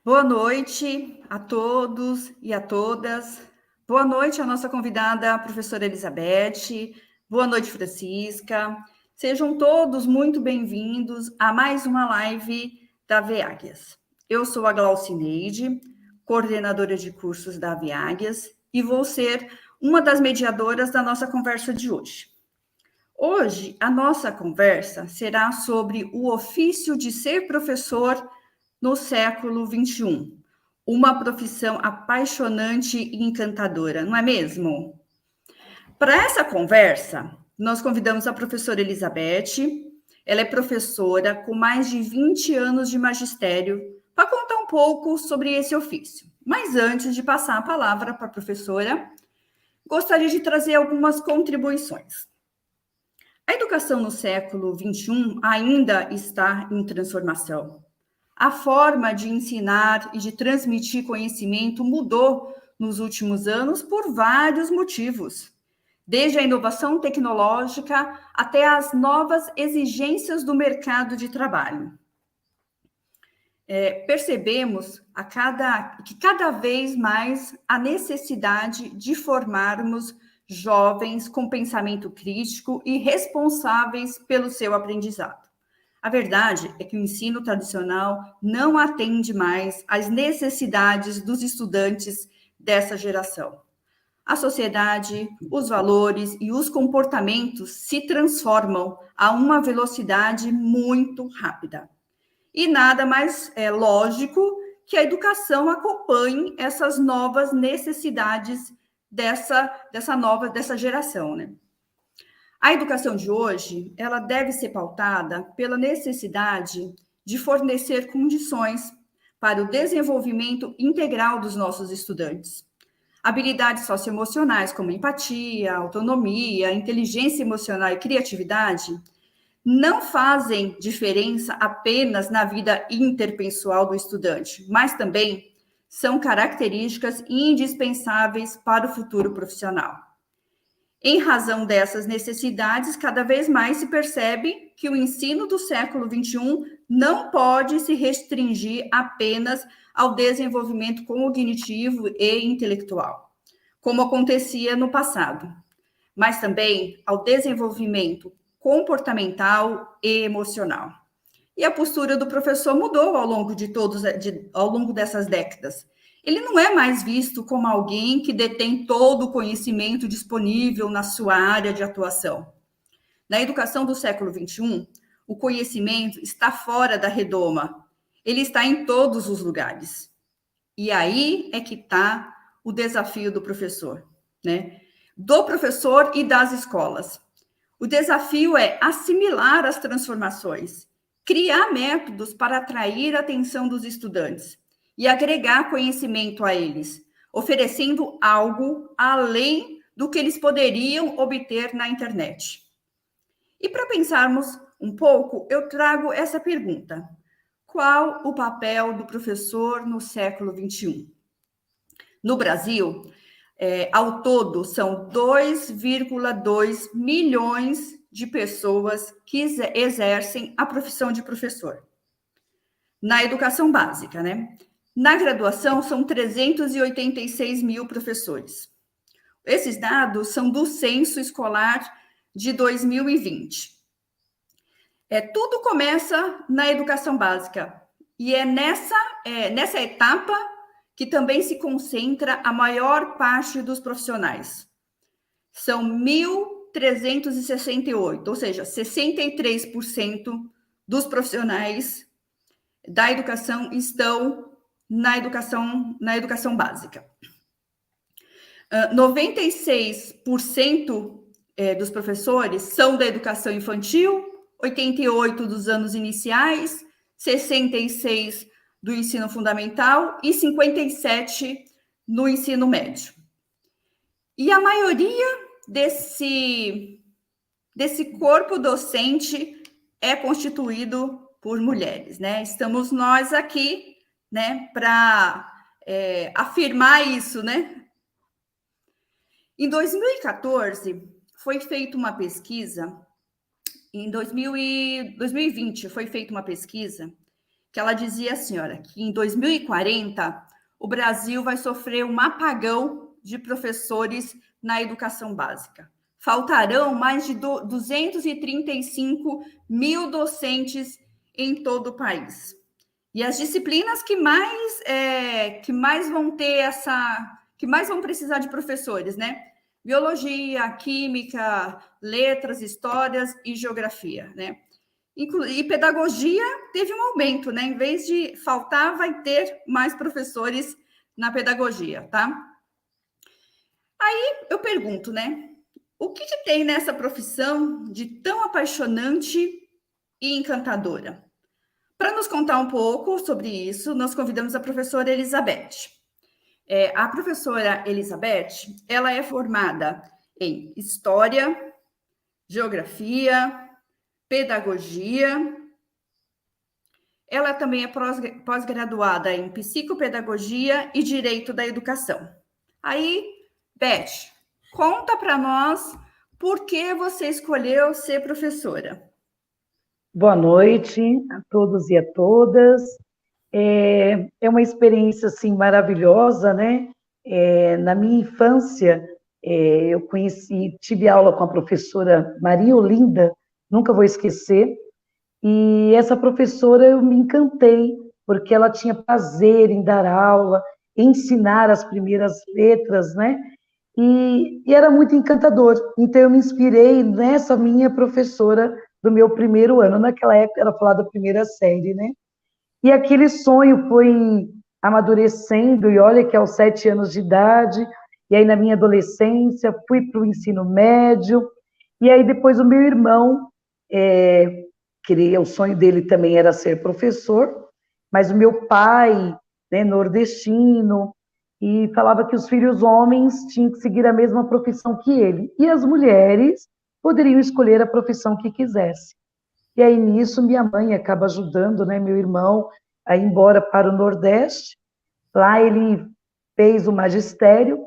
Boa noite a todos e a todas. Boa noite à nossa convidada, a professora Elizabeth. Boa noite, Francisca. Sejam todos muito bem-vindos a mais uma live da Veáguias. Eu sou a Glaucineide, coordenadora de cursos da Veáguias, e vou ser uma das mediadoras da nossa conversa de hoje. Hoje, a nossa conversa será sobre o ofício de ser professor no século XXI. Uma profissão apaixonante e encantadora, não é mesmo? Para essa conversa, nós convidamos a professora Elizabeth. Ela é professora com mais de 20 anos de magistério, para contar um pouco sobre esse ofício. Mas antes de passar a palavra para a professora, gostaria de trazer algumas contribuições. A educação no século XXI ainda está em transformação. A forma de ensinar e de transmitir conhecimento mudou nos últimos anos por vários motivos, desde a inovação tecnológica até as novas exigências do mercado de trabalho. Percebemos que cada vez mais a necessidade de formarmos jovens com pensamento crítico e responsáveis pelo seu aprendizado. A verdade é que o ensino tradicional não atende mais às necessidades dos estudantes dessa geração. A sociedade, os valores e os comportamentos se transformam a uma velocidade muito rápida. E nada mais lógico que a educação acompanhe essas novas necessidades dessa geração, né? A educação de hoje, ela deve ser pautada pela necessidade de fornecer condições para o desenvolvimento integral dos nossos estudantes. Habilidades socioemocionais como empatia, autonomia, inteligência emocional e criatividade não fazem diferença apenas na vida interpessoal do estudante, mas também são características indispensáveis para o futuro profissional. Em razão dessas necessidades, cada vez mais se percebe que o ensino do século XXI não pode se restringir apenas ao desenvolvimento cognitivo e intelectual, como acontecia no passado, mas também ao desenvolvimento comportamental e emocional. E a postura do professor mudou ao longo dessas décadas. Ele não é mais visto como alguém que detém todo o conhecimento disponível na sua área de atuação. Na educação do século XXI, o conhecimento está fora da redoma. Ele está em todos os lugares. E aí é que está o desafio do professor, né? Do professor e das escolas. O desafio é assimilar as transformações, criar métodos para atrair a atenção dos estudantes e agregar conhecimento a eles, oferecendo algo além do que eles poderiam obter na internet. E para pensarmos um pouco, eu trago essa pergunta: qual o papel do professor no século XXI? No Brasil, ao todo, são 2,2 milhões de pessoas que exercem a profissão de professor. Na educação básica, né? Na graduação, são 386 mil professores. Esses dados são do censo escolar de 2020. Tudo começa na educação básica. E é nessa etapa que também se concentra a maior parte dos profissionais. São 1.368, ou seja, 63% dos profissionais da educação estão na educação básica. 96% dos professores são da educação infantil, 88% dos anos iniciais, 66% do ensino fundamental e 57% no ensino médio. E a maioria desse corpo docente é constituído por mulheres, né? Estamos nós aqui, né, para afirmar isso, né? Em 2014, foi feita uma pesquisa, em 2020 foi feita uma pesquisa que ela dizia assim, olha, que em 2040 o Brasil vai sofrer um apagão de professores na educação básica. Faltarão mais de 235 mil docentes em todo o país. E as disciplinas que mais vão ter que mais vão precisar de professores, né? Biologia, química, letras, histórias e geografia, né? E pedagogia teve um aumento, né? Em vez de faltar, vai ter mais professores na pedagogia, tá? Aí eu pergunto, né? O que tem nessa profissão de tão apaixonante e encantadora? Para nos contar um pouco sobre isso, nós convidamos a professora Elizabeth. A professora Elizabeth, ela é formada em História, Geografia, Pedagogia. Ela também é pós-graduada em Psicopedagogia e Direito da Educação. Aí, Beth, conta para nós por que você escolheu ser professora. Boa noite a todos e a todas. É uma experiência assim maravilhosa, né? Na minha infância, eu tive aula com a professora Maria Olinda, nunca vou esquecer. E essa professora eu me encantei, porque ela tinha prazer em dar aula, ensinar as primeiras letras, né? E era muito encantador. Então eu me inspirei nessa minha professora do meu primeiro ano. Naquela época era falar da primeira série, né? E aquele sonho foi amadurecendo, e olha que aos 7 anos de idade, e aí na minha adolescência fui para o ensino médio, e aí depois o meu irmão, o sonho dele também era ser professor, mas o meu pai, né, nordestino, e falava que os filhos homens tinham que seguir a mesma profissão que ele, e as mulheres poderiam escolher a profissão que quisessem. E aí, nisso, minha mãe acaba ajudando, né, meu irmão a ir embora para o Nordeste. Lá ele fez o magistério.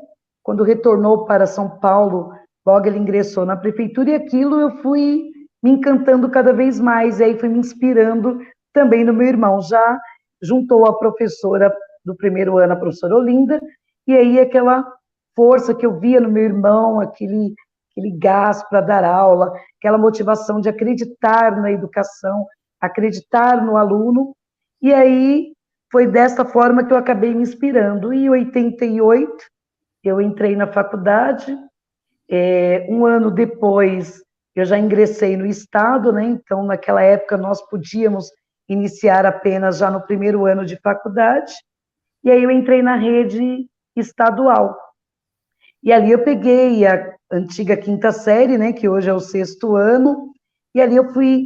Quando retornou para São Paulo, logo ele ingressou na prefeitura, e aquilo eu fui me encantando cada vez mais, e aí fui me inspirando também no meu irmão. Já juntou a professora do primeiro ano, a professora Olinda, e aí aquela força que eu via no meu irmão, aquele gás para dar aula, aquela motivação de acreditar na educação, acreditar no aluno, e aí foi dessa forma que eu acabei me inspirando. E em 88, eu entrei na faculdade, um ano depois eu já ingressei no Estado, né? Então naquela época nós podíamos iniciar apenas já no primeiro ano de faculdade, e aí eu entrei na rede estadual. E ali eu peguei a antiga quinta série, né, que hoje é o 6º ano, e ali eu fui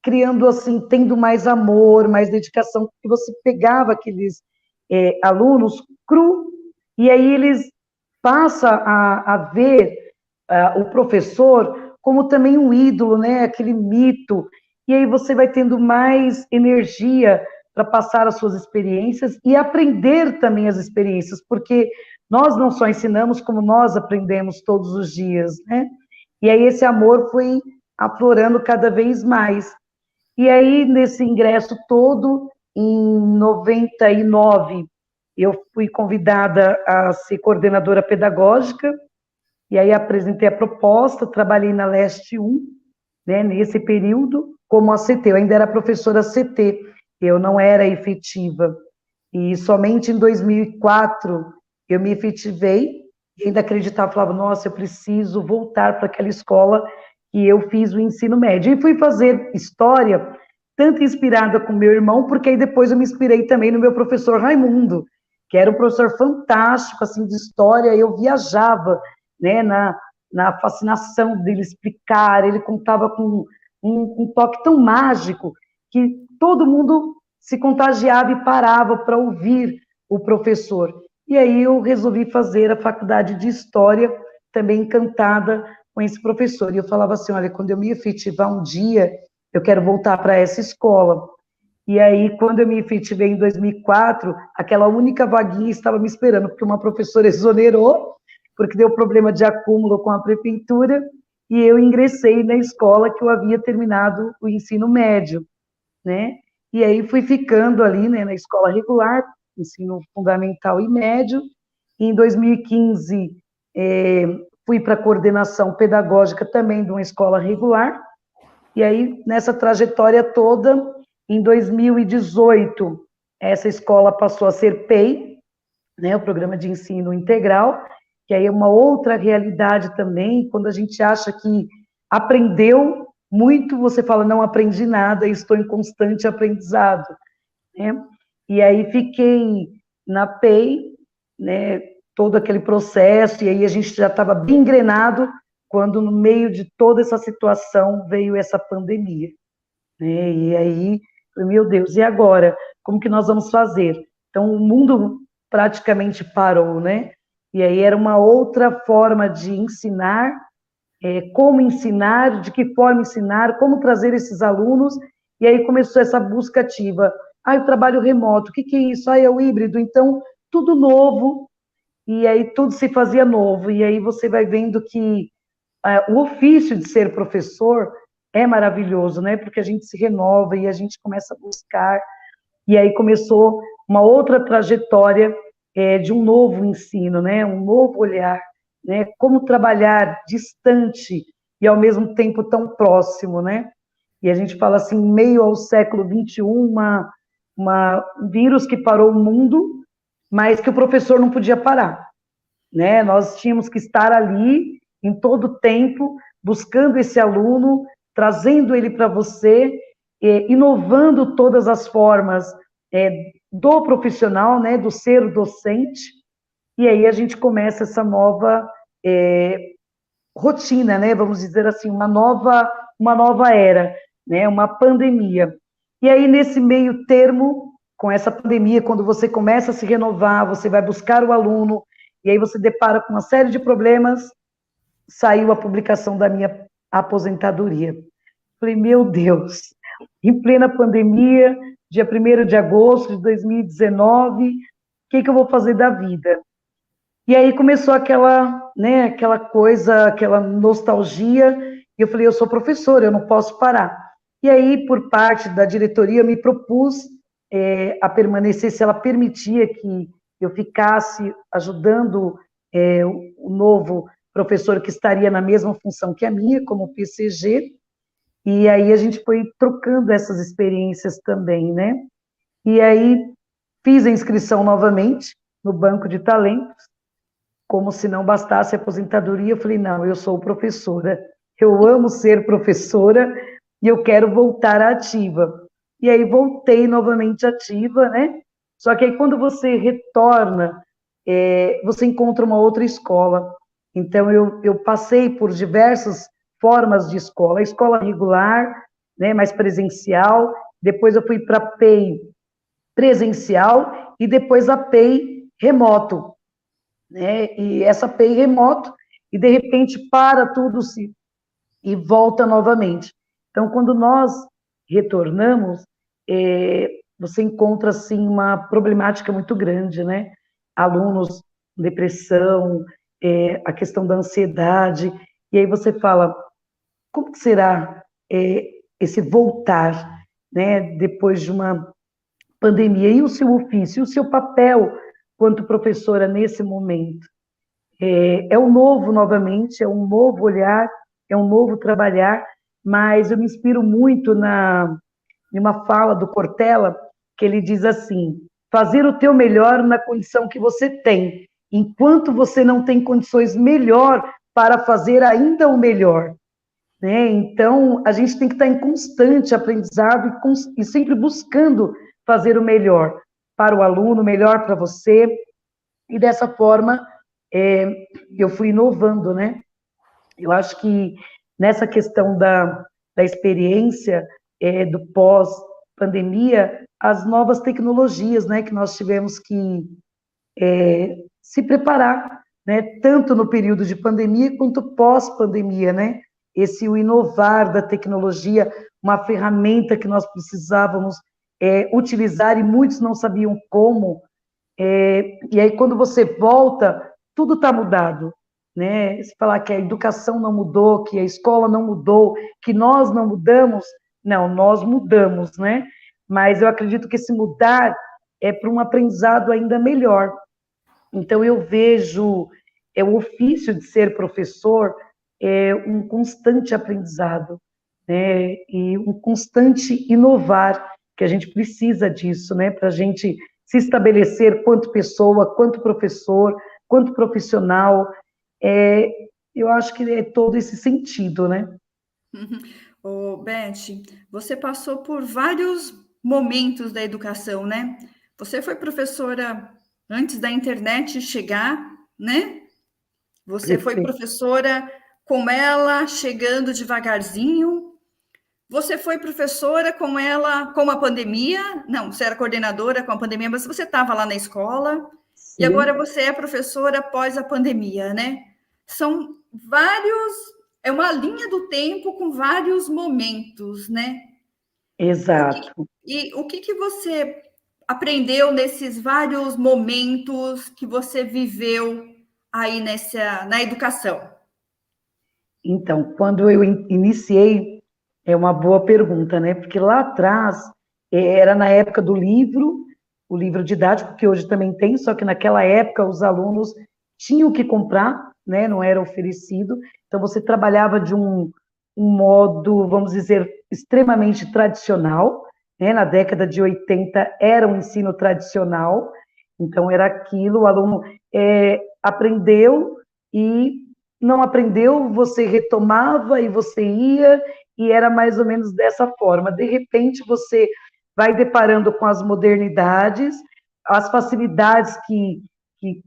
criando, assim, tendo mais amor, mais dedicação, porque você pegava aqueles alunos cru, e aí eles passam a ver o professor como também um ídolo, né, aquele mito, e aí você vai tendo mais energia para passar as suas experiências e aprender também as experiências, porque nós não só ensinamos, como nós aprendemos todos os dias, né? E aí esse amor foi aflorando cada vez mais. E aí, nesse ingresso todo, em 99, eu fui convidada a ser coordenadora pedagógica, e aí apresentei a proposta, trabalhei na Leste 1, né, nesse período, como ACT. Eu ainda era professora CT, eu não era efetiva. E somente em 2004 eu me efetivei, e ainda acreditava, falava, nossa, eu preciso voltar para aquela escola que eu fiz o ensino médio. E fui fazer história, tanto inspirada com meu irmão, porque aí depois eu me inspirei também no meu professor Raimundo, que era um professor fantástico, assim, de história. Eu viajava, né, na fascinação dele explicar, ele contava com um toque tão mágico que todo mundo se contagiava e parava para ouvir o professor. E aí eu resolvi fazer a faculdade de História, também encantada com esse professor. E eu falava assim, olha, quando eu me efetivar um dia, eu quero voltar para essa escola. E aí, quando eu me efetivei em 2004, aquela única vaguinha estava me esperando, porque uma professora exonerou, porque deu problema de acúmulo com a prefeitura, e eu ingressei na escola que eu havia terminado o ensino médio, né? e aí fui ficando ali, né, na escola regular, ensino fundamental e médio. Em 2015, fui para a coordenação pedagógica também de uma escola regular, e aí, nessa trajetória toda, em 2018, essa escola passou a ser PEI, né, o Programa de Ensino Integral, que aí é uma outra realidade também, quando a gente acha que aprendeu muito, você fala, não aprendi nada, estou em constante aprendizado, né? E aí fiquei na PEI, né, todo aquele processo, e aí a gente já estava bem engrenado, quando no meio de toda essa situação veio essa pandemia, né? E aí, meu Deus, e agora? Como que nós vamos fazer? Então, o mundo praticamente parou, né? E aí era uma outra forma de ensinar, como ensinar, de que forma ensinar, como trazer esses alunos, e aí começou essa busca ativa. Ah, o trabalho remoto, o que que é isso? Ah, é o híbrido, então, tudo novo, e aí tudo se fazia novo, e aí você vai vendo que o ofício de ser professor é maravilhoso, né? Porque a gente se renova e a gente começa a buscar. E aí começou uma outra trajetória de um novo ensino, né? Um novo olhar, né? Como trabalhar distante e ao mesmo tempo tão próximo, né? E a gente fala assim, meio ao século XXI, um vírus que parou o mundo, mas que o professor não podia parar, né? Nós tínhamos que estar ali em todo o tempo, buscando esse aluno, trazendo ele para você, inovando todas as formas do profissional, né, do ser docente, e aí a gente começa essa nova rotina, né, vamos dizer assim, uma nova era, né, uma pandemia. E aí, nesse meio termo, com essa pandemia, quando você começa a se renovar, você vai buscar o aluno, e aí você depara com uma série de problemas, saiu a publicação da minha aposentadoria. Falei, meu Deus, em plena pandemia, dia 1º de agosto de 2019, o que que eu vou fazer da vida? E aí começou aquela, né, aquela coisa, aquela nostalgia, e eu falei, eu sou professora, eu não posso parar. E aí, por parte da diretoria, eu me propus a permanecer, se ela permitia que eu ficasse ajudando o novo professor que estaria na mesma função que a minha, como PCG, e aí a gente foi trocando essas experiências também, né? E aí fiz a inscrição novamente no banco de talentos, como se não bastasse a aposentadoria, eu falei, não, eu sou professora, eu amo ser professora e eu quero voltar ativa. E aí voltei novamente ativa, né? Só que aí quando você retorna, você encontra uma outra escola. Então eu passei por diversas formas de escola, a escola regular, né, mais presencial, depois eu fui para a PEI presencial e depois a PEI remoto, né? E essa PEI remoto, e de repente para tudo e volta novamente. Então, quando nós retornamos, você encontra, assim, uma problemática muito grande, né? Alunos com depressão, a questão da ansiedade, e aí você fala, como que será esse voltar, né, depois de uma pandemia? E o seu ofício, e o seu papel quanto professora nesse momento? É um novo, novamente, é um novo olhar, é um novo trabalhar, mas eu me inspiro muito em uma fala do Cortella, que ele diz assim, fazer o teu melhor na condição que você tem, enquanto você não tem condições melhor para fazer ainda o melhor, né? Então, a gente tem que estar em constante aprendizado e sempre buscando fazer o melhor para o aluno, o melhor para você, e dessa forma eu fui inovando, né? Eu acho que nessa questão da experiência do pós-pandemia, as novas tecnologias, né, que nós tivemos que se preparar, né, tanto no período de pandemia quanto pós-pandemia, né? Esse o inovar da tecnologia, uma ferramenta que nós precisávamos utilizar e muitos não sabiam como. E aí, quando você volta, tudo está mudado, né? Se falar que a educação não mudou, que a escola não mudou, que nós não mudamos, não, nós mudamos, né? mas eu acredito que esse mudar é para um aprendizado ainda melhor. Então, eu vejo o ofício de ser professor um constante aprendizado, né? E um constante inovar, que a gente precisa disso, né? Para a gente se estabelecer quanto pessoa, quanto professor, quanto profissional. É, eu acho que é todo esse sentido, né? Ô, Beth, você passou por vários momentos da educação, né? Você foi professora antes da internet chegar, né? Você foi Perfeito. professora com ela chegando devagarzinho. Você foi professora com ela com a pandemia. Não, você era coordenadora com a pandemia, mas você estava lá na escola. E agora Sim, você é professora após a pandemia, né? São vários, é uma linha do tempo com vários momentos, né? exato. O que você aprendeu nesses vários momentos que você viveu aí na educação? Então, quando eu iniciei, é uma boa pergunta, né? Porque lá atrás, era na época do livro, o livro didático, que hoje também tem, só que naquela época os alunos tinham que comprar, né? Não era oferecido. Então, você trabalhava de um modo, vamos dizer, extremamente tradicional, né? Na década de 80 era um ensino tradicional, então era aquilo, o aluno aprendeu e não aprendeu, você retomava e você ia, e era mais ou menos dessa forma. De repente, você vai deparando com as modernidades, as facilidades que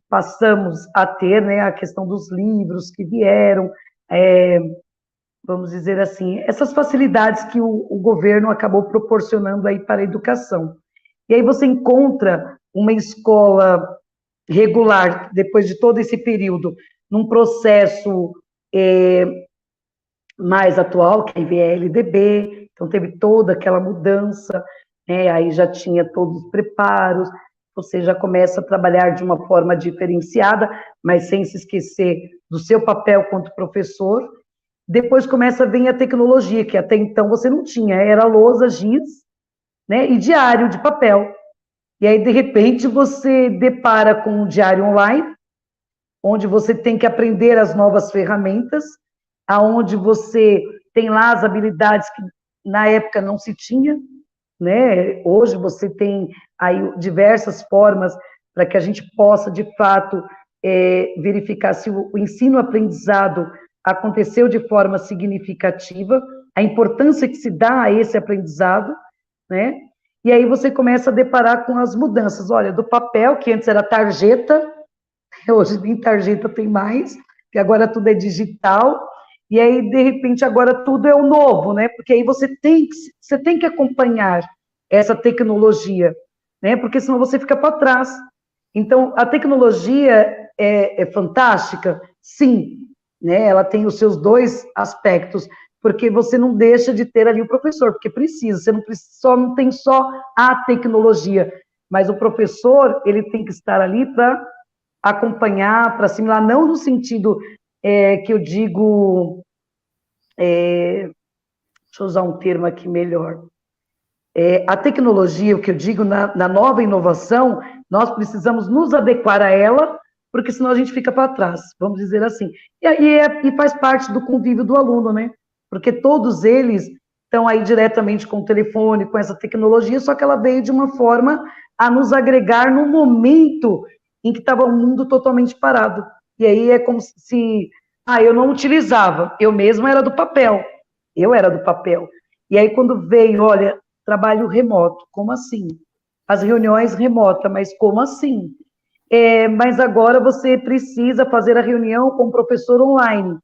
passamos a ter, né, a questão dos livros que vieram, vamos dizer assim, essas facilidades que o governo acabou proporcionando aí para a educação. E aí você encontra uma escola regular, depois de todo esse período, num processo mais atual, que é a IVLDB, então teve toda aquela mudança, né? Aí já tinha todos os preparos, você já começa a trabalhar de uma forma diferenciada, mas sem se esquecer do seu papel quanto professor. Depois começa a vir a tecnologia, que até então você não tinha, era lousa, giz, né? E diário de papel. E aí, de repente, você depara com um diário online, onde você tem que aprender as novas ferramentas, aonde você tem lá as habilidades que na época não se tinha, né? Hoje você tem aí diversas formas para que a gente possa, de fato, verificar se o ensino-aprendizado aconteceu de forma significativa, a importância que se dá a esse aprendizado, né? E aí você começa a deparar com as mudanças. Olha, do papel, que antes era tarjeta, hoje nem tarjeta tem mais, que agora tudo é digital, e aí, de repente, agora tudo é o novo, né? Porque aí você tem que acompanhar essa tecnologia, né? Porque senão você fica para trás. Então, a tecnologia é fantástica? Sim, né? Ela tem os seus dois aspectos, porque você não deixa de ter ali o professor, porque precisa, você não tem só a tecnologia, mas o professor, ele tem que estar ali para acompanhar, para assimilar, não no sentido que eu digo, deixa eu usar um termo aqui melhor, a tecnologia, o que eu digo, na nova inovação, nós precisamos nos adequar a ela, porque senão a gente fica para trás, vamos dizer assim. E faz parte do convívio do aluno, né? Porque todos eles estão aí diretamente com o telefone, com essa tecnologia, só que ela veio de uma forma a nos agregar no momento em que estava o mundo totalmente parado. E aí é como se, eu não utilizava, eu mesma era do papel, eu era do papel. E aí quando veio, olha, trabalho remoto, como assim? As reuniões remotas, mas como assim? Mas agora você precisa fazer a reunião com o professor online.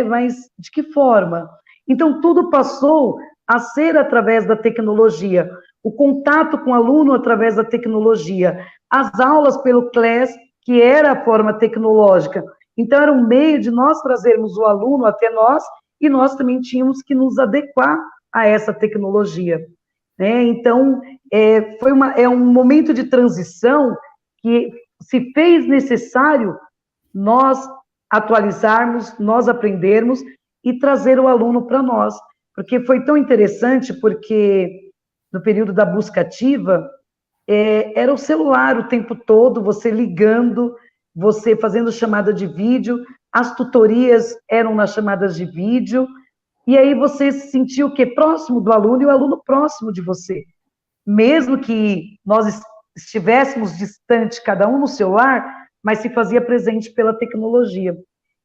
Mas de que forma? Então, tudo passou a ser através da tecnologia. O contato com o aluno através da tecnologia. As aulas pelo Class, que era a forma tecnológica. Então, era um meio de nós trazermos o aluno até nós e nós também tínhamos que nos adequar a essa tecnologia. Né? Então, é um momento de transição que se fez necessário nós atualizarmos, nós aprendermos e trazer o aluno para nós. Porque foi tão interessante, porque no período da busca ativa, era o celular o tempo todo, você ligando, você fazendo chamada de vídeo, as tutorias eram nas chamadas de vídeo, e aí você se sentiu o quê? Próximo do aluno e o aluno próximo de você. Mesmo que nós estivéssemos distantes, cada um no seu lar, mas se fazia presente pela tecnologia.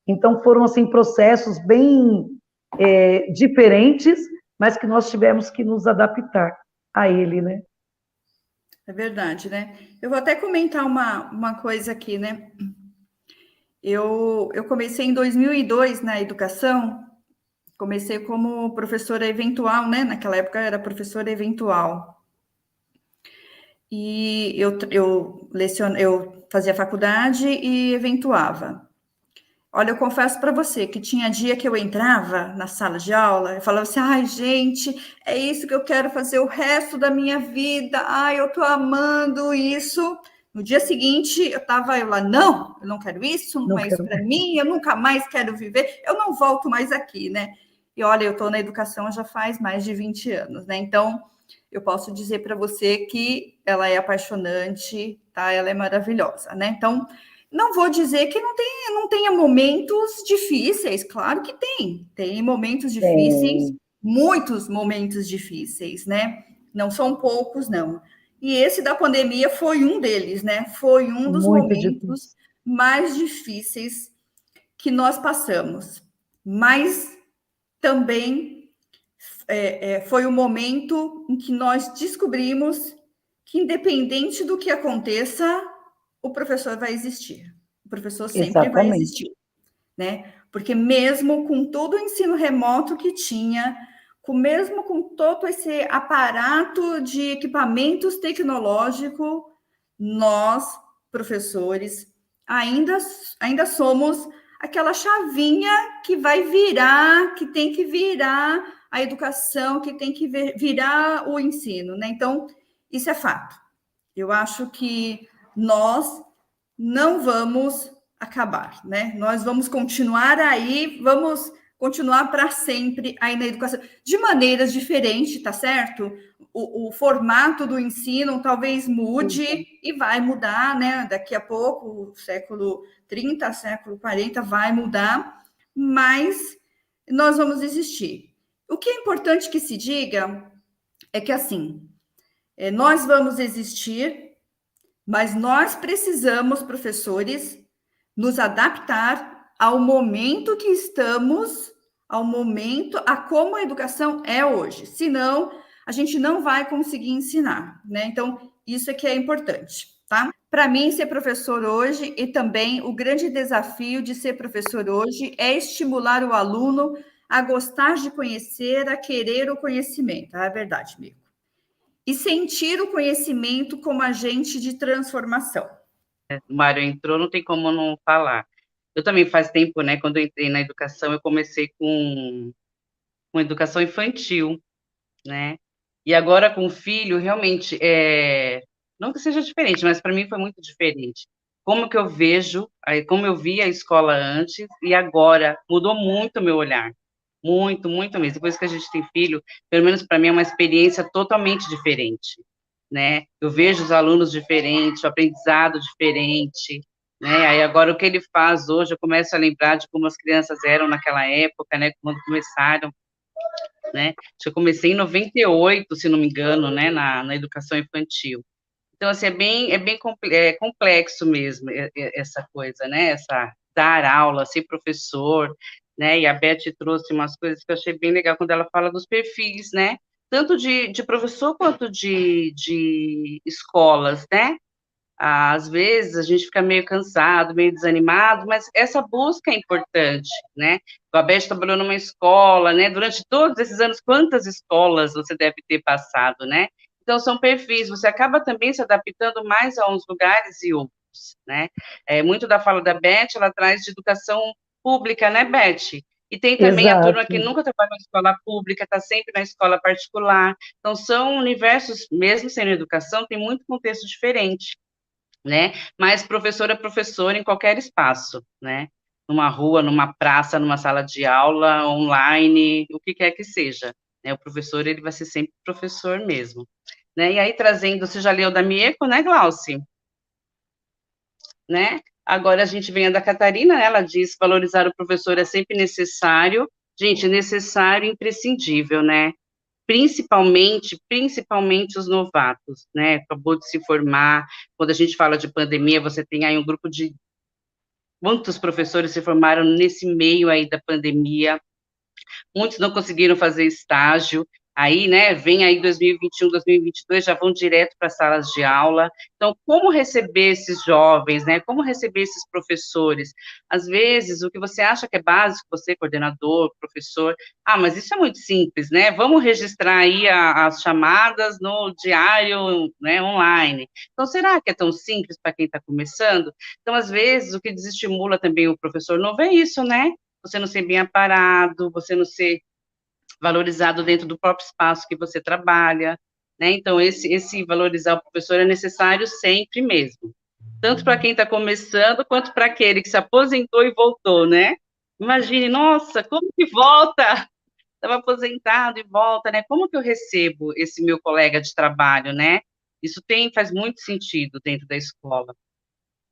Então, foram, assim, processos bem diferentes, mas que nós tivemos que nos adaptar a ele, né? É verdade, né? Eu vou até comentar uma coisa aqui, né? Eu comecei em 2002 na educação, comecei como professora eventual, né? Naquela época era professora eventual. E eu fazia faculdade e eventuava. Olha, eu confesso para você que tinha dia que eu entrava na sala de aula e falava assim: ai, gente, é isso que eu quero fazer o resto da minha vida, ai, eu tô amando isso. No dia seguinte, eu lá, não, eu não quero isso, não Não é isso quero. para mim, eu nunca mais quero viver, eu não volto mais aqui, né? E olha, eu estou na educação já faz mais de 20 anos, né? Então, eu posso dizer para você que ela é apaixonante, tá? Ela é maravilhosa, né? Então, não vou dizer que não tenha momentos difíceis, claro que tem momentos difíceis, muitos momentos difíceis, né? Não são poucos, não. E esse da pandemia foi um deles, né? Foi um dos Muito momentos difícil. mais difíceis que nós passamos. Mas também foi o momento em que nós descobrimos que, independente do que aconteça, o professor vai existir. O professor sempre vai Exatamente. existir, né? Porque mesmo com todo o ensino remoto que tinha, mesmo com todo esse aparato de equipamentos tecnológicos, nós, professores, ainda somos aquela chavinha que vai virar, que tem que virar a educação, que tem que virar o ensino, né? Então, isso é fato. Eu acho que nós não vamos acabar, né? Nós vamos continuar aí, vamos continuar para sempre aí na educação, de maneiras diferentes, tá certo? O formato do ensino talvez mude e vai mudar, né? Daqui a pouco, século 30, século 40, vai mudar, mas nós vamos existir. O que é importante que se diga é que, assim, nós vamos existir, mas nós precisamos, professores, nos adaptar ao momento que estamos, ao momento, a como a educação é hoje. Senão, a gente não vai conseguir ensinar, né? Então, isso é que é importante, tá? Para mim, ser professor hoje e também o grande desafio de ser professor hoje é estimular o aluno a gostar de conhecer, a querer o conhecimento. É verdade, Mico. E sentir o conhecimento como agente de transformação. O Mário entrou, não tem como não falar. Eu também faz tempo, né, quando eu entrei na educação, eu comecei com educação infantil, né? E agora com o filho, realmente, não que seja diferente, mas para mim foi muito diferente. Como que eu vejo, como eu via a escola antes e agora, mudou muito o meu olhar. Muito, muito mesmo. Depois que a gente tem filho, pelo menos para mim é uma experiência totalmente diferente, né? Eu vejo os alunos diferentes, o aprendizado diferente, né? Aí agora o que ele faz hoje, eu começo a lembrar de como as crianças eram naquela época, né? Quando começaram, né? Eu comecei em 98, se não me engano, né? Na educação infantil. Então, assim, complexo mesmo essa coisa, né? Essa dar aula, ser professor, né? E a Beth trouxe umas coisas que eu achei bem legal quando ela fala dos perfis, né? Tanto de professor quanto de escolas, né? Às vezes a gente fica meio cansado, meio desanimado, mas essa busca é importante, né? A Beth trabalhou numa escola, né? Durante todos esses anos, quantas escolas você deve ter passado, né? Então, são perfis, você acaba também se adaptando mais a uns lugares e outros, né? Muito da fala da Beth, ela traz de educação pública, né, Beth? E tem também a turma que Exato. nunca trabalhou na escola pública, está sempre na escola particular. Então, são universos, mesmo sendo educação, tem muito contexto diferente, né? Mas professor é professor em qualquer espaço, né? Numa rua, numa praça, numa sala de aula, online, o que quer que seja, né? O professor, ele vai ser sempre professor mesmo. né? E aí, trazendo, você já leu da Mieko, né, Glauci? Né? Agora a gente vem a da Catarina, ela diz, valorizar o professor é sempre necessário. Gente, necessário e imprescindível, né? Principalmente os novatos, né? Acabou de se formar. Quando a gente fala de pandemia, você tem aí um grupo de muitos professores se formaram nesse meio aí da pandemia. Muitos não conseguiram fazer estágio, aí, né, vem aí 2021, 2022, já vão direto para salas de aula. Então, como receber esses jovens, né, como receber esses professores? Às vezes, o que você acha que é básico, você, coordenador, professor, mas isso é muito simples, né, vamos registrar aí as chamadas no diário, né, online. Então, será que é tão simples para quem está começando? Então, às vezes, o que desestimula também o professor novo é isso, né, você não ser bem aparado, você não ser valorizado dentro do próprio espaço que você trabalha, né? Então, esse valorizar o professor é necessário sempre mesmo. Tanto para quem está começando, quanto para aquele que se aposentou e voltou, né? Imagine, nossa, como que volta? Estava aposentado e volta, né? Como que eu recebo esse meu colega de trabalho, né? Isso faz muito sentido dentro da escola.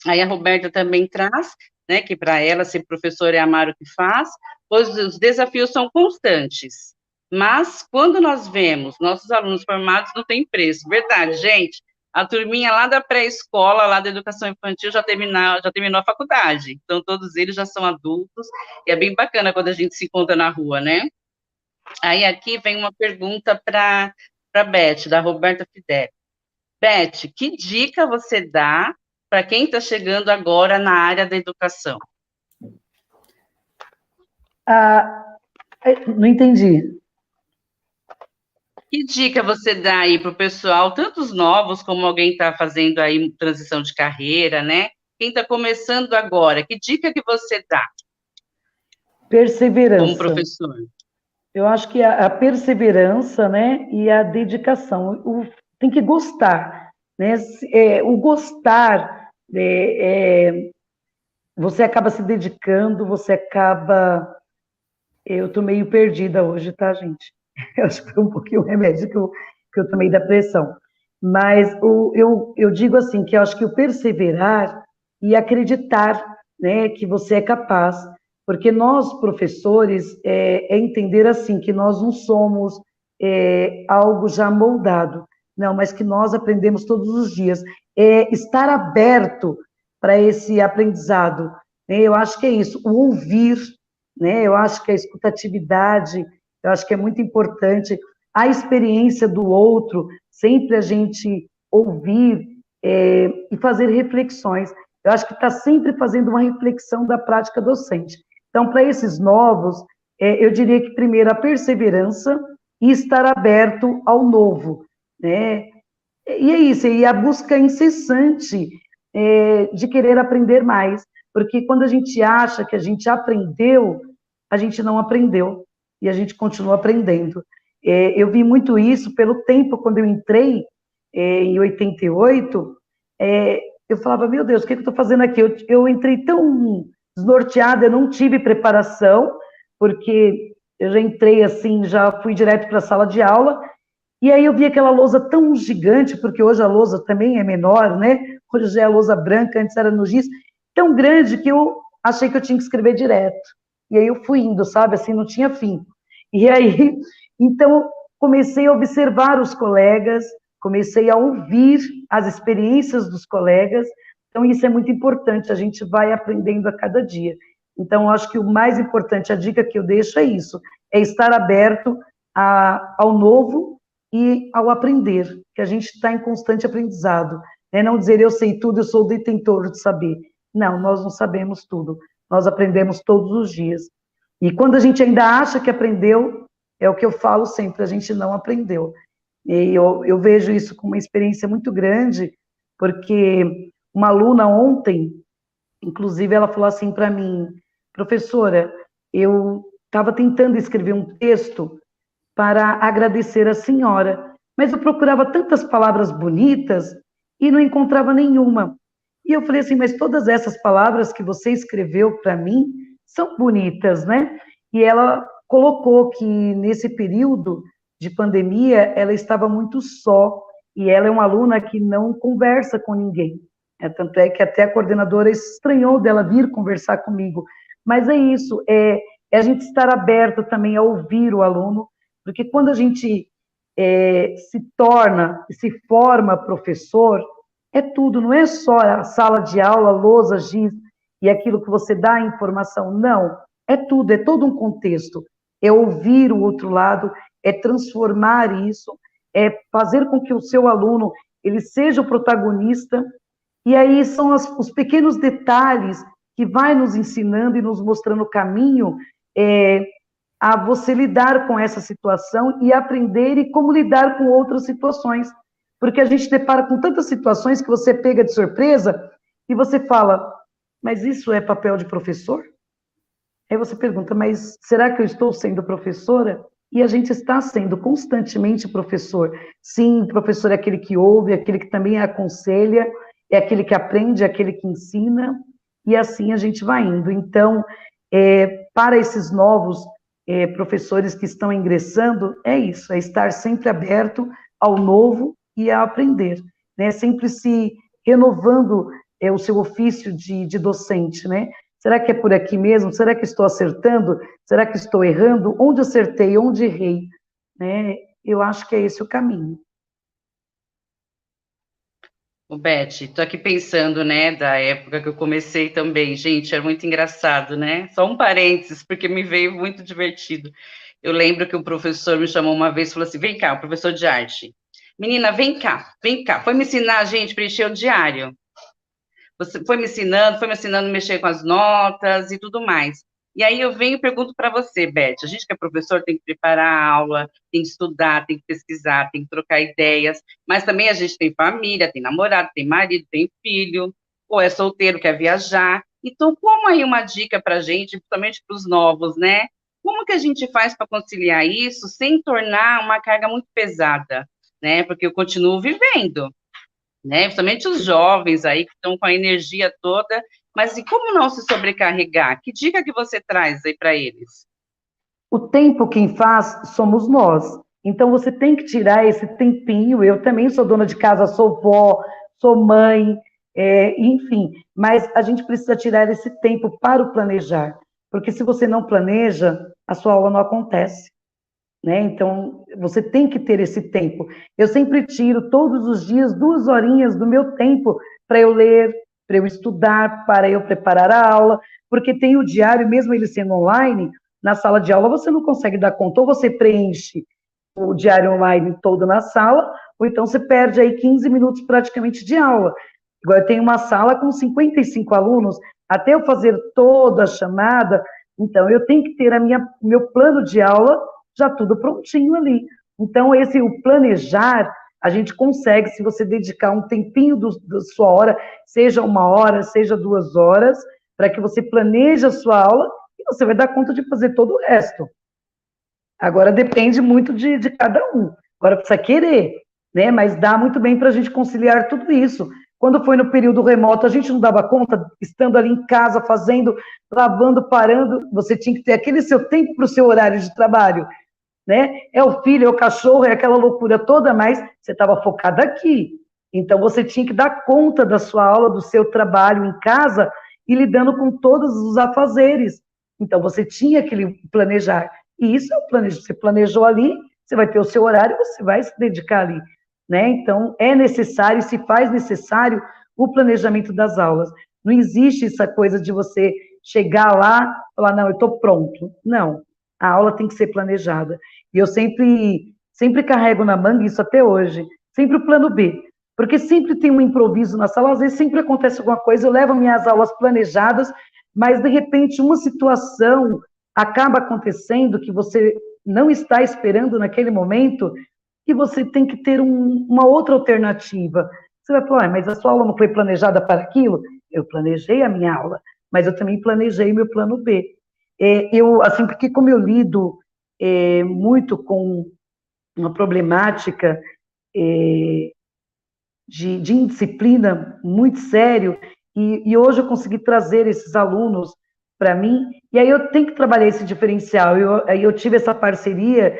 Aí a Roberta também traz, né, que para ela ser professor é amar o que faz, pois os desafios são constantes. Mas quando nós vemos nossos alunos formados, não tem preço. Verdade, gente. A turminha lá da pré-escola, lá da educação infantil, já terminou a faculdade. Então, todos eles já são adultos, e é bem bacana quando a gente se encontra na rua, né? Aí aqui vem uma pergunta para a Beth, da Roberta Fidel. Beth, que dica você dá para quem está chegando agora na área da educação? Não entendi. Que dica você dá aí para o pessoal, tanto os novos como alguém está fazendo aí transição de carreira, né? Quem está começando agora, que dica que você dá como Perseverança. professor? Eu acho que a perseverança, né, e a dedicação. Tem que gostar, né? O gostar, você acaba se dedicando, você acaba. Eu estou meio perdida hoje, tá, gente? Eu acho que foi um pouquinho o remédio que eu tomei da pressão. Mas eu digo assim, que eu acho que o perseverar e acreditar, né, que você é capaz, porque nós, professores, é entender assim, que nós não somos algo já moldado, não, mas que nós aprendemos todos os dias. Estar aberto para esse aprendizado, né? Eu acho que é isso, o ouvir, né? Eu acho que a escutatividade, eu acho que é muito importante, a experiência do outro, sempre a gente ouvir e fazer reflexões. Eu acho que está sempre fazendo uma reflexão da prática docente. Então, para esses novos, eu diria que primeiro a perseverança e estar aberto ao novo, né? E é isso, e a busca incessante de querer aprender mais, porque quando a gente acha que a gente aprendeu, a gente não aprendeu, e a gente continua aprendendo. Eu vi muito isso pelo tempo, quando eu entrei em 88, eu falava, meu Deus, o que eu estou fazendo aqui? Eu entrei tão desnorteada, eu não tive preparação, porque eu já entrei assim, já fui direto para a sala de aula, e aí eu vi aquela lousa tão gigante, porque hoje a lousa também é menor, né? Hoje já é a lousa branca, antes era no giz, tão grande que eu achei que eu tinha que escrever direto. E aí eu fui indo, sabe? Assim, não tinha fim. E aí, então, comecei a observar os colegas, comecei a ouvir as experiências dos colegas. Então, isso é muito importante, a gente vai aprendendo a cada dia. Então, acho que o mais importante, a dica que eu deixo é isso, é estar aberto ao novo e ao aprender, que a gente está em constante aprendizado. Né? Não dizer eu sei tudo, eu sou o detentor de saber. Não, nós não sabemos tudo. Nós aprendemos todos os dias. E quando a gente ainda acha que aprendeu, é o que eu falo sempre, a gente não aprendeu. E eu vejo isso com uma experiência muito grande, porque uma aluna ontem, inclusive, ela falou assim para mim, professora, eu estava tentando escrever um texto para agradecer a senhora, mas eu procurava tantas palavras bonitas e não encontrava nenhuma. E eu falei assim, mas todas essas palavras que você escreveu para mim são bonitas, né? E ela colocou que nesse período de pandemia ela estava muito só e ela é uma aluna que não conversa com ninguém. Tanto é que até a coordenadora estranhou dela vir conversar comigo. Mas é isso, é a gente estar aberto também a ouvir o aluno, porque quando a gente se torna, se forma professor, é tudo, não é só a sala de aula, lousa, giz, e aquilo que você dá a informação, não, é tudo, é todo um contexto, é ouvir o outro lado, é transformar isso, é fazer com que o seu aluno, ele seja o protagonista, e aí são os pequenos detalhes que vai nos ensinando e nos mostrando o caminho a você lidar com essa situação e aprender e como lidar com outras situações. Porque a gente depara com tantas situações que você pega de surpresa e você fala, mas isso é papel de professor? Aí você pergunta, mas será que eu estou sendo professora? E a gente está sendo constantemente professor. Sim, o professor é aquele que ouve, é aquele que também aconselha, é aquele que aprende, é aquele que ensina, e assim a gente vai indo. Então, para esses novos professores que estão ingressando, é isso, é estar sempre aberto ao novo e a aprender, né? Sempre se renovando o seu ofício de docente, né? Será que é por aqui mesmo? Será que estou acertando? Será que estou errando? Onde acertei? Onde errei? Né? Eu acho que é esse o caminho. O Beth, tô aqui pensando, né, da época que eu comecei também. Gente, era muito engraçado, né? Só um parênteses, porque me veio muito divertido. Eu lembro que o professor me chamou uma vez e falou assim: vem cá, o professor de arte. Menina, vem cá, vem cá. Foi me ensinar a gente a preencher o diário. Você foi me ensinando a mexer com as notas e tudo mais. E aí eu venho e pergunto para você, Beth, a gente que é professor tem que preparar a aula, tem que estudar, tem que pesquisar, tem que trocar ideias, mas também a gente tem família, tem namorado, tem marido, tem filho, ou é solteiro, quer viajar. Então, como aí uma dica para a gente, principalmente para os novos, né? Como que a gente faz para conciliar isso sem tornar uma carga muito pesada, né? Porque eu continuo vivendo, né? Principalmente os jovens aí que estão com a energia toda, mas e como não se sobrecarregar? Que dica que você traz aí para eles? O tempo quem faz somos nós. Então você tem que tirar esse tempinho. Eu também sou dona de casa, sou vó, sou mãe, enfim. Mas a gente precisa tirar esse tempo para o planejar, porque se você não planeja, a sua aula não acontece. Né? Então, você tem que ter esse tempo. Eu sempre tiro todos os dias 2 horinhas do meu tempo para eu ler, para eu estudar, para eu preparar a aula, porque tem o diário, mesmo ele sendo online, na sala de aula você não consegue dar conta, ou você preenche o diário online todo na sala, ou então você perde aí 15 minutos praticamente de aula. Agora, eu tenho uma sala com 55 alunos, até eu fazer toda a chamada, então eu tenho que ter meu plano de aula já tudo prontinho ali. Então, o planejar, a gente consegue, se você dedicar um tempinho da sua hora, seja 1 hora, seja 2 horas, para que você planeje a sua aula e você vai dar conta de fazer todo o resto. Agora, depende muito de cada um. Agora, precisa querer, né? Mas dá muito bem para a gente conciliar tudo isso. Quando foi no período remoto, a gente não dava conta, estando ali em casa, fazendo, lavando, parando, você tinha que ter aquele seu tempo para o seu horário de trabalho, né? É o filho, é o cachorro, é aquela loucura toda, mas você estava focada aqui. Então, você tinha que dar conta da sua aula, do seu trabalho em casa e lidando com todos os afazeres. Então, você tinha que planejar. E isso é o planejo. Você planejou ali, você vai ter o seu horário, você vai se dedicar ali. Né? Então, é necessário, se faz necessário, o planejamento das aulas. Não existe essa coisa de você chegar lá e falar, não, eu estou pronto. Não. A aula tem que ser planejada. E eu sempre carrego na manga isso até hoje, sempre o plano B, porque sempre tem um improviso na sala, às vezes sempre acontece alguma coisa, eu levo minhas aulas planejadas, mas de repente uma situação acaba acontecendo que você não está esperando naquele momento, e você tem que ter uma outra alternativa. Você vai falar, mas a sua aula não foi planejada para aquilo? Eu planejei a minha aula, mas eu também planejei meu plano B. Assim, porque como eu lido muito com uma problemática de indisciplina muito sério, e hoje eu consegui trazer esses alunos para mim, e aí eu tenho que trabalhar esse diferencial. Aí eu tive essa parceria,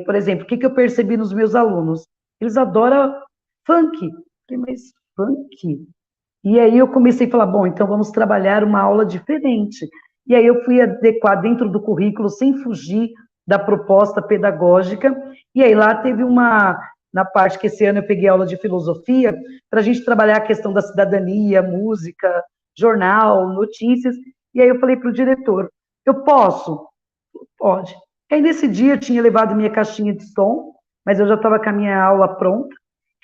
por exemplo, o que eu percebi nos meus alunos? eles adoram funk. Eu falei, mas funk? E aí eu comecei a falar, bom, então vamos trabalhar uma aula diferente. E aí eu fui adequar dentro do currículo, sem fugir da proposta pedagógica, e aí lá teve na parte que esse ano eu peguei aula de filosofia, para a gente trabalhar a questão da cidadania, música, jornal, notícias, e aí eu falei para o diretor, eu posso? Pode. Aí nesse dia eu tinha levado minha caixinha de som, mas eu já estava com a minha aula pronta,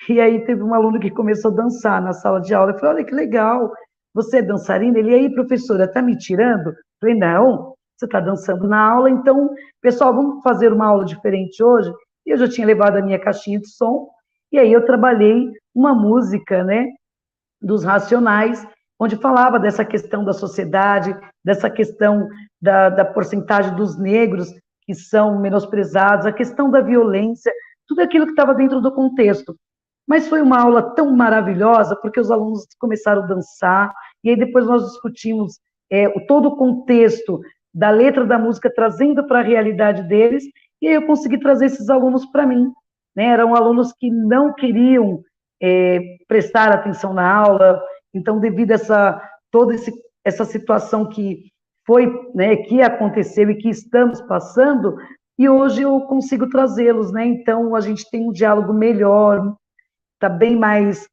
e aí teve um aluno que começou a dançar na sala de aula. Eu falei, olha que legal, você é dançarina? Ele, e aí, professora, está me tirando? Eu falei, não, você está dançando na aula, então, pessoal, vamos fazer uma aula diferente hoje? E eu já tinha levado a minha caixinha de som, e aí eu trabalhei uma música, né, dos Racionais, onde falava dessa questão da sociedade, dessa questão da porcentagem dos negros que são menosprezados, a questão da violência, tudo aquilo que estava dentro do contexto. Mas foi uma aula tão maravilhosa, porque os alunos começaram a dançar, e aí depois nós discutimos todo o contexto da letra da música, trazendo para a realidade deles, e aí eu consegui trazer esses alunos para mim. Né? Eram alunos que não queriam prestar atenção na aula, então, devido a toda essa situação que foi, né, que aconteceu e que estamos passando, e hoje eu consigo trazê-los, né? Então, a gente tem um diálogo melhor, está bem mais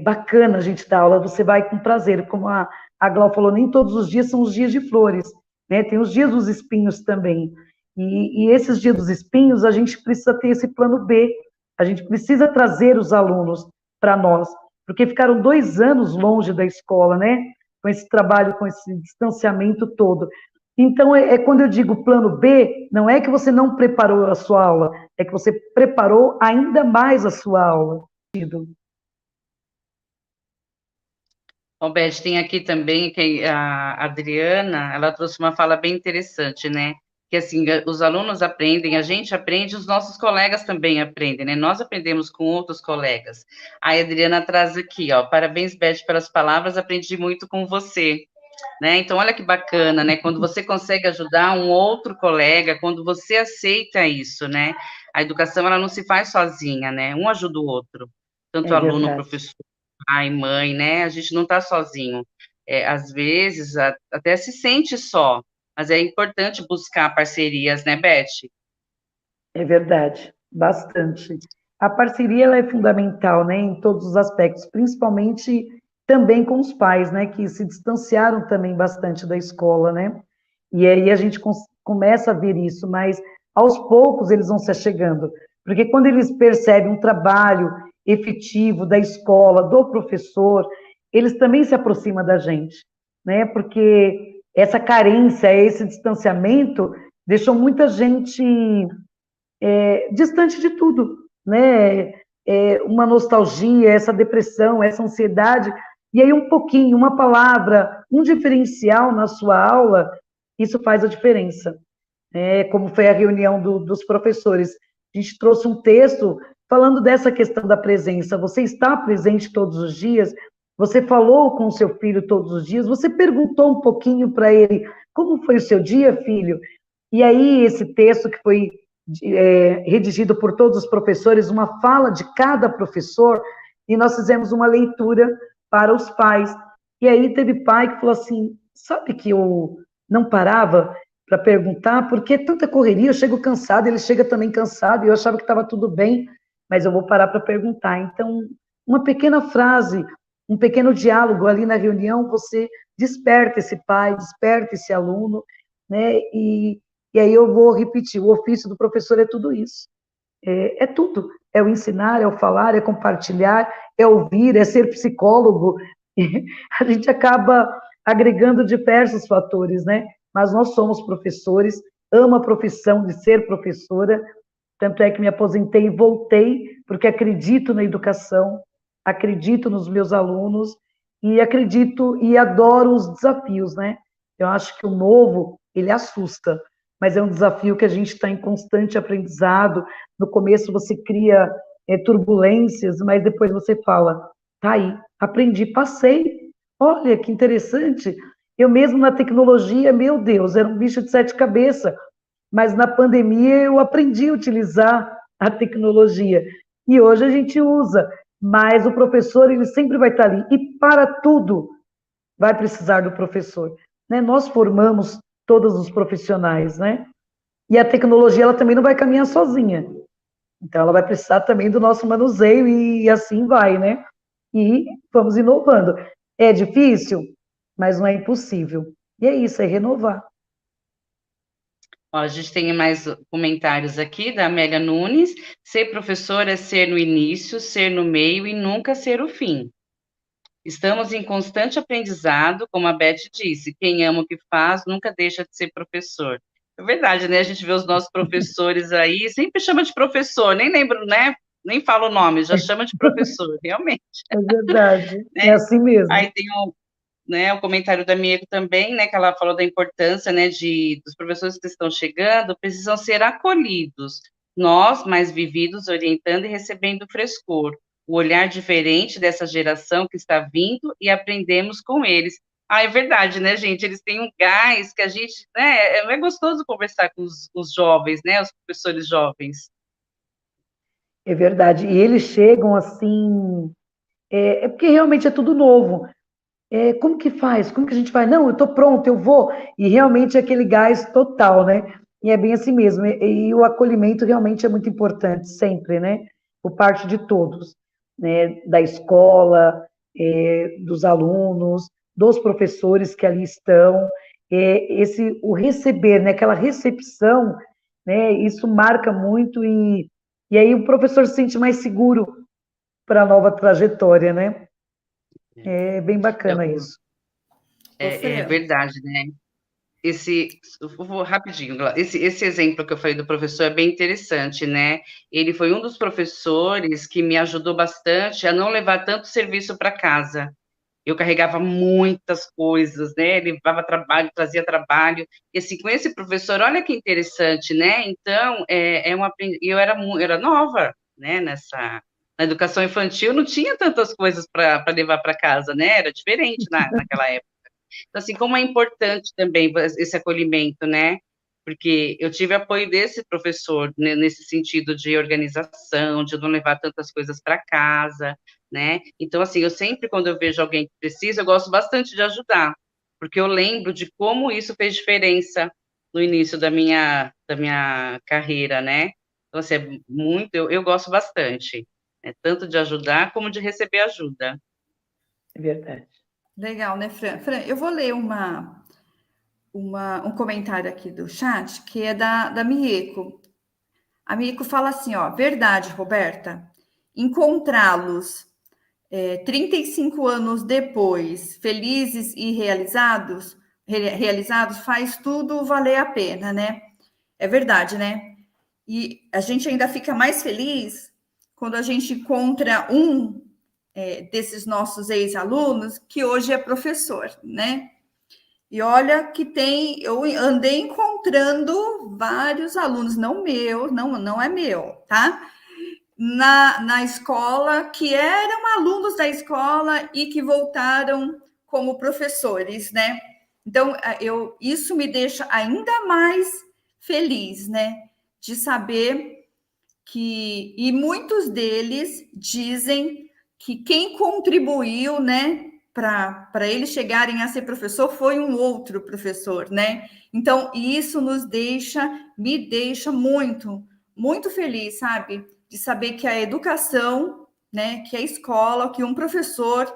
bacana a gente dar aula, você vai com prazer, como a Glau falou, nem todos os dias são os dias de flores, né? Tem os dias dos espinhos também, e esses dias dos espinhos, a gente precisa ter esse plano B, a gente precisa trazer os alunos para nós, porque ficaram 2 anos longe da escola, né? Com esse trabalho, com esse distanciamento todo. Então, quando eu digo plano B, não é que você não preparou a sua aula, é que você preparou ainda mais a sua aula. Bom, Beth, tem aqui também que a Adriana, ela trouxe uma fala bem interessante, né? Que assim, os alunos aprendem, a gente aprende, os nossos colegas também aprendem, né? Nós aprendemos com outros colegas. A Adriana traz aqui, ó, parabéns, Beth, pelas palavras, aprendi muito com você, né? Então, olha que bacana, né? Quando você consegue ajudar um outro colega, quando você aceita isso, né? A educação, ela não se faz sozinha, né? Um ajuda o outro, tanto É aluno, verdade. professor, pai, mãe, né? A gente não está sozinho. Às vezes, até se sente só, mas é importante buscar parcerias, né, Beth? É verdade, bastante. A parceria ela é fundamental, né, em todos os aspectos, principalmente também com os pais, né, que se distanciaram também bastante da escola, né? E aí a gente começa a ver isso, mas aos poucos eles vão se achegando, porque quando eles percebem um trabalho efetivo da escola, do professor, eles também se aproximam da gente, né? Porque essa carência, esse distanciamento deixou muita gente distante de tudo, né? Uma nostalgia, essa depressão, essa ansiedade, e aí um pouquinho, uma palavra, um diferencial na sua aula, isso faz a diferença. Como foi a reunião dos professores, a gente trouxe um texto falando dessa questão da presença. Você está presente todos os dias? Você falou com o seu filho todos os dias? Você perguntou um pouquinho para ele como foi o seu dia, filho? E aí esse texto que foi redigido por todos os professores, uma fala de cada professor, e nós fizemos uma leitura para os pais. E aí teve pai que falou assim, sabe que eu não parava para perguntar, porque tanta correria, eu chego cansado, ele chega também cansado, e eu achava que estava tudo bem, mas eu vou parar para perguntar. Então, uma pequena frase, um pequeno diálogo ali na reunião, você desperta esse pai, desperta esse aluno, né? E aí eu vou repetir, o ofício do professor é tudo isso. É tudo. É o ensinar, é o falar, é compartilhar, é ouvir, é ser psicólogo. A gente acaba agregando diversos fatores, né? Mas nós somos professores, amo a profissão de ser professora, tanto é que me aposentei e voltei, porque acredito na educação, acredito nos meus alunos, e acredito e adoro os desafios, né? Eu acho que o novo, ele assusta, mas é um desafio que a gente está em constante aprendizado. No começo você cria turbulências, mas depois você fala, tá aí, aprendi, passei, olha que interessante, eu mesmo na tecnologia, meu Deus, era um bicho de 7 cabeças, mas na pandemia eu aprendi a utilizar a tecnologia. E hoje a gente usa, mas o professor ele sempre vai estar ali. E para tudo vai precisar do professor, né? Nós formamos todos os profissionais, né? E a tecnologia ela também não vai caminhar sozinha. Então ela vai precisar também do nosso manuseio e assim vai, né? E vamos inovando. É difícil, mas não é impossível. E é isso, é renovar. Ó, a gente tem mais comentários aqui da Amélia Nunes. Ser professor é ser no início, ser no meio e nunca ser o fim. Estamos em constante aprendizado, como a Beth disse, quem ama o que faz nunca deixa de ser professor. É verdade, né? A gente vê os nossos professores aí, sempre chama de professor, nem lembro, né? Nem fala o nome, já chama de professor, realmente, É verdade, é né? assim mesmo. Aí tem o comentário da Mieko também, né, que ela falou da importância, né, dos professores que estão chegando, precisam ser acolhidos, nós, mais vividos, orientando e recebendo frescor, o olhar diferente dessa geração que está vindo e aprendemos com eles. Ah, é verdade, né, gente? Eles têm um gás que a gente, né, é gostoso conversar com os jovens, né, os professores jovens. É verdade. E eles chegam assim, é porque realmente é tudo novo. Como que faz? Como que a gente faz? Não, eu estou pronto, eu vou. E realmente é aquele gás total, né? E é bem assim mesmo. E o acolhimento realmente é muito importante, sempre, né? Por parte de todos, né? Da escola, dos alunos, dos professores que ali estão. O receber, né? Aquela recepção, né? Isso marca muito e aí o professor se sente mais seguro para a nova trajetória, né? É bem É, bacana isso. Ô, é Fran, verdade, né? Eu vou rapidinho, esse exemplo que eu falei do professor é bem interessante, né? Ele foi um dos professores que me ajudou bastante a não levar tanto serviço para casa. Eu carregava muitas coisas, né? Levava trabalho, trazia trabalho. E assim, com esse professor, olha que interessante, né? Então, eu era nova, né? Na educação infantil, não tinha tantas coisas para levar para casa, né? Era diferente naquela época. Então, assim, como é importante também esse acolhimento, né? Porque eu tive apoio desse professor, né, nesse sentido de organização, de não levar tantas coisas para casa, né? Então, assim, eu sempre, quando eu vejo alguém que precisa, eu gosto bastante de ajudar, porque eu lembro de como isso fez diferença no início da minha carreira, né? Então, assim, eu gosto bastante, né? Tanto de ajudar como de receber ajuda. É verdade. legal, né, Fran? Fran, eu vou ler um comentário aqui do chat, que é da Mieko. A Mieko fala assim, ó, verdade, Roberta, encontrá-los 35 anos depois, felizes e realizados, faz tudo valer a pena, né? É verdade, né? E a gente ainda fica mais feliz quando a gente encontra desses nossos ex-alunos que hoje é professor, né? E olha que eu andei encontrando vários alunos, não é meu, tá? Na escola, que eram alunos da escola e que voltaram como professores, né? Então, isso me deixa ainda mais feliz, né? De saber e muitos deles dizem que quem contribuiu, né, para eles chegarem a ser professor foi um outro professor, né? Então, isso me deixa muito feliz, sabe? De saber que a educação, né, que a escola, que um professor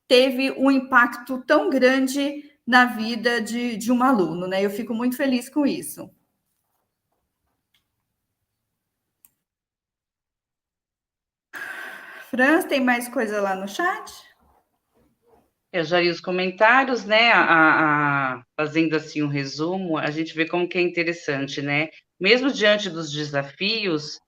teve um impacto tão grande na vida de um aluno, né? Eu fico muito feliz com isso. Franz, tem mais coisa lá no chat? Eu já li os comentários, né? Fazendo assim um resumo, a gente vê como que é interessante, né? Mesmo diante dos desafios,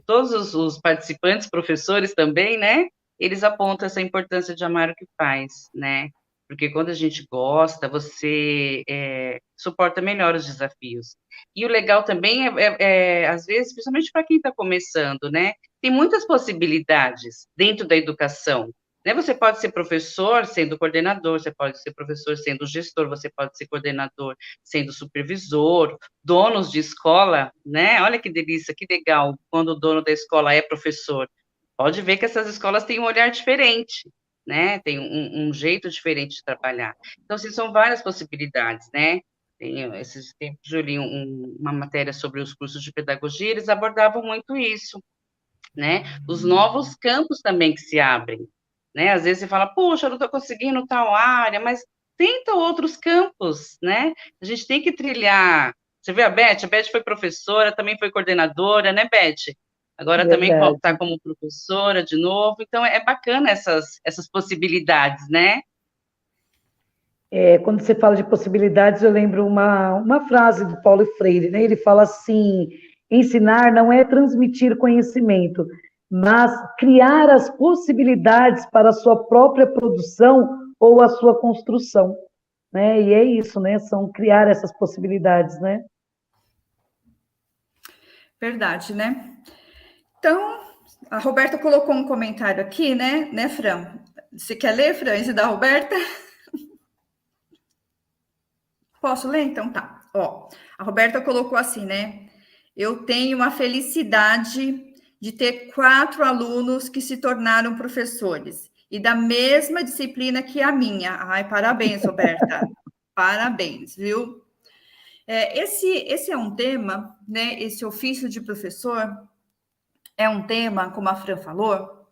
todos os participantes, professores também, né? Eles apontam essa importância de amar o que faz, né? Porque quando a gente gosta, você suporta melhor os desafios. E o legal também às vezes, principalmente para quem está começando, né? Tem muitas possibilidades dentro da educação, né? Você pode ser professor sendo coordenador, você pode ser professor sendo gestor, você pode ser coordenador sendo supervisor, donos de escola, né? Olha que delícia, que legal, quando o dono da escola é professor. Pode ver que essas escolas têm um olhar diferente, né? Tem um jeito diferente de trabalhar. Então, assim, são várias possibilidades, né? Esses tempos eu li uma matéria sobre os cursos de pedagogia, eles abordavam muito isso, né? Os novos campos também que se abrem, né? Às vezes você fala, puxa, eu não estou conseguindo tal área, mas tenta outros campos, né? A gente tem que trilhar. Você vê a Beth foi professora, também foi coordenadora, né, Beth? Agora também Verdade. está como professora de novo, então é bacana essas possibilidades, né? Quando você fala de possibilidades, eu lembro uma frase do Paulo Freire, né? Ele fala assim: ensinar não é transmitir conhecimento, mas criar as possibilidades para a sua própria produção ou a sua construção, né? E é isso, né? São criar essas possibilidades, né? Verdade, né? Então, a Roberta colocou um comentário aqui, né, Fran? Você quer ler, Fran, esse da Roberta? Posso ler? Então tá. Ó, a Roberta colocou assim, né? Eu tenho a felicidade de ter 4 alunos que se tornaram professores e da mesma disciplina que a minha. Ai, parabéns, Roberta. Parabéns, viu? Esse é um tema, né? Esse ofício de professor é um tema, como a Fran falou,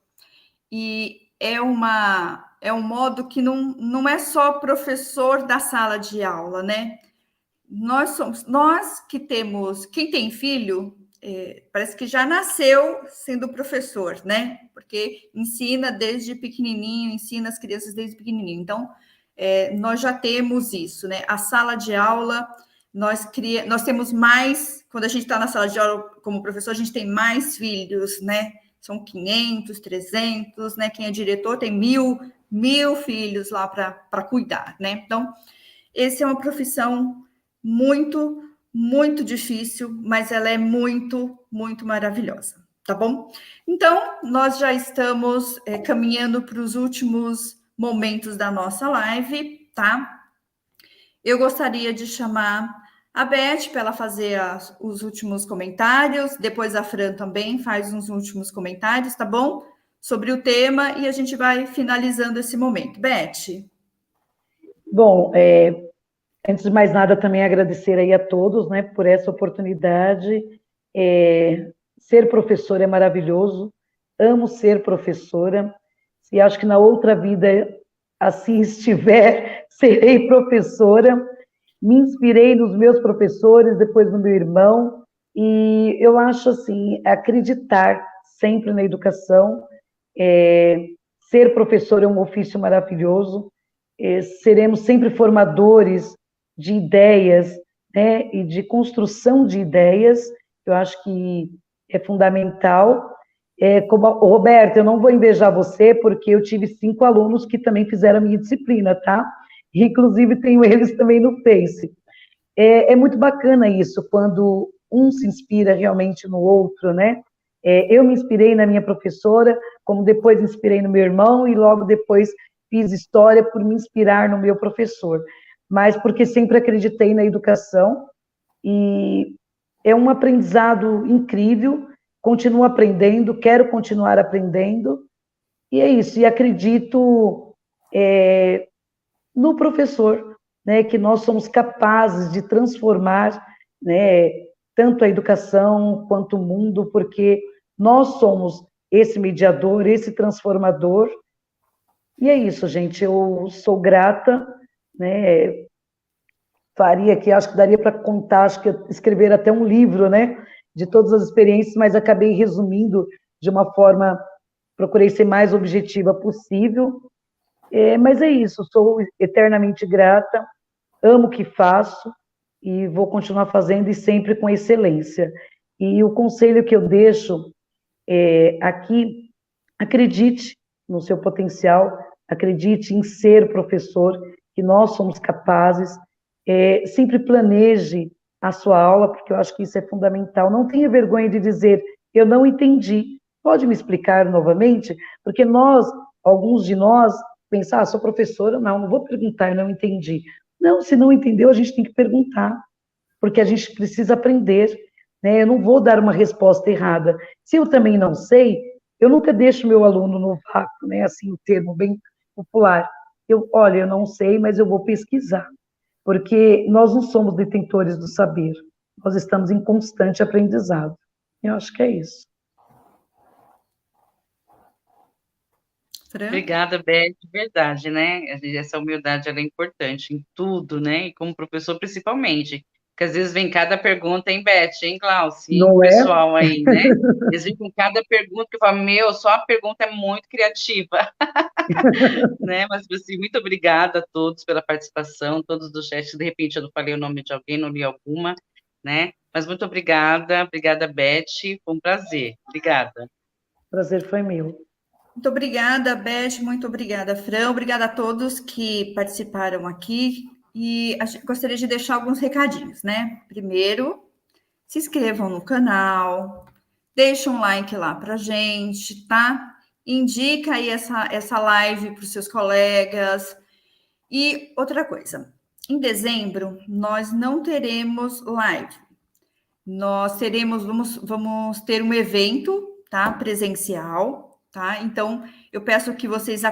e é um modo que não é só professor da sala de aula, né? Nós que temos, quem tem filho, parece que já nasceu sendo professor, né? Porque ensina desde pequenininho, ensina as crianças desde pequenininho. Então, nós já temos isso, né? A sala de aula, nós temos mais, quando a gente está na sala de aula como professor, a gente tem mais filhos, né? São 500, 300, né? Quem é diretor tem mil filhos lá para cuidar, né? Então, essa é uma profissão muito, muito difícil, mas ela é muito, muito maravilhosa, tá bom? Então, nós já estamos caminhando para os últimos momentos da nossa live, tá? Eu gostaria de chamar a Beth para ela fazer os últimos comentários, depois a Fran também faz uns últimos comentários, tá bom? Sobre o tema, e a gente vai finalizando esse momento. Beth? Bom, antes de mais nada, também agradecer aí a todos, né, por essa oportunidade. Ser professor é maravilhoso, amo ser professora, e acho que na outra vida, assim estiver, serei professora. Me inspirei nos meus professores, depois no meu irmão, e eu acho assim, acreditar sempre na educação, ser professor é um ofício maravilhoso, seremos sempre formadores de ideias, né, e de construção de ideias, eu acho que é fundamental. Como Roberto, eu não vou invejar você, porque eu tive 5 alunos que também fizeram a minha disciplina, tá? Inclusive, tenho eles também no Face. É muito bacana isso, quando um se inspira realmente no outro, né? Eu me inspirei na minha professora, como depois me inspirei no meu irmão, e logo depois fiz história por me inspirar no meu professor. Mas porque sempre acreditei na educação, e é um aprendizado incrível, continuo aprendendo, quero continuar aprendendo, e é isso, e acredito no professor, né, que nós somos capazes de transformar, né, tanto a educação quanto o mundo, porque nós somos esse mediador, esse transformador, e é isso, gente, eu sou grata, né, faria aqui, acho que daria para contar, acho que escrever até um livro, né, de todas as experiências, mas acabei resumindo de uma forma, procurei ser mais objetiva possível, mas é isso, sou eternamente grata, amo o que faço e vou continuar fazendo e sempre com excelência. E o conselho que eu deixo aqui, acredite no seu potencial, acredite em ser professor, que nós somos capazes, sempre planeje a sua aula, porque eu acho que isso é fundamental. Não tenha vergonha de dizer, eu não entendi, pode me explicar novamente? Porque nós, alguns de nós pensar, sou professora, não vou perguntar, eu não entendi. Não, se não entendeu, a gente tem que perguntar, porque a gente precisa aprender, né? Eu não vou dar uma resposta errada. Se eu também não sei, eu nunca deixo meu aluno no vácuo, né? Assim, o termo bem popular. Olha, eu não sei, mas eu vou pesquisar, porque nós não somos detentores do saber, nós estamos em constante aprendizado. Eu acho que é isso. Fran? Obrigada, Beth, de verdade, né? Essa humildade ela é importante em tudo, né? E como professor, principalmente. Porque às vezes vem cada pergunta, hein, Beth, hein, Glauci, hein, Não é? pessoal aí, né? Eles vêm com cada pergunta que eu falo, meu, só a pergunta é muito criativa, né? Mas, assim, muito obrigada a todos pela participação, todos do chat. De repente eu não falei o nome de alguém, não li alguma, né? Mas muito obrigada, Beth, foi um prazer. Obrigada. O prazer foi meu. Muito obrigada, Beth, muito obrigada, Fran, obrigada a todos que participaram aqui, e gostaria de deixar alguns recadinhos, né? Primeiro, se inscrevam no canal, deixa um like lá pra gente, tá? Indica aí essa live para os seus colegas. E outra coisa, em dezembro nós não teremos live. Nós vamos ter um evento, tá? Presencial, tá? Então, eu peço que vocês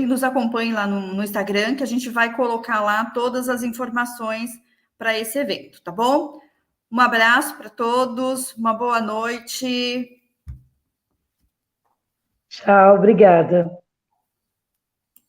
nos acompanhem lá no Instagram, que a gente vai colocar lá todas as informações para esse evento, tá bom? Um abraço para todos, uma boa noite. Tchau, obrigada.